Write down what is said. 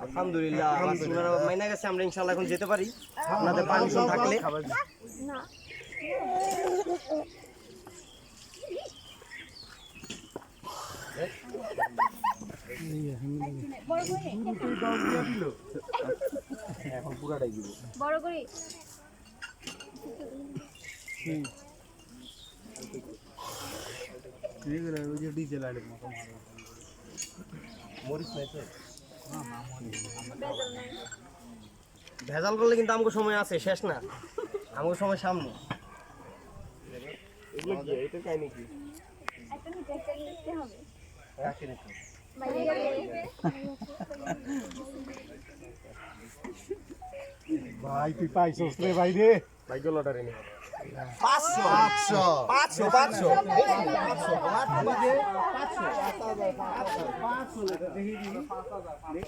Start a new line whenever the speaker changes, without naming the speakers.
আলহামদুলিল্লাহ মাইনা গেছে, আমরা ইনশাআল্লাহ এখন যেতে পারি আপনাদের পারমিশন থাকলে।
না
এখন পুরাটাই দিব
বড় করে
মরিচ নাই তো, ভেজাল করলে কিন্তু আমাকে সময় আছে, শেষ না, আমাকে সময় সামনে। এগুলো কি এটা কাহিনী কি?
একটা নিচে একটা লিখতে হবে
রাখি রাখি
বাইরে গেলে
ভাই তুই পাইছস রে ভাই রে।
ভাই লটারি নে 500 500 500 500 500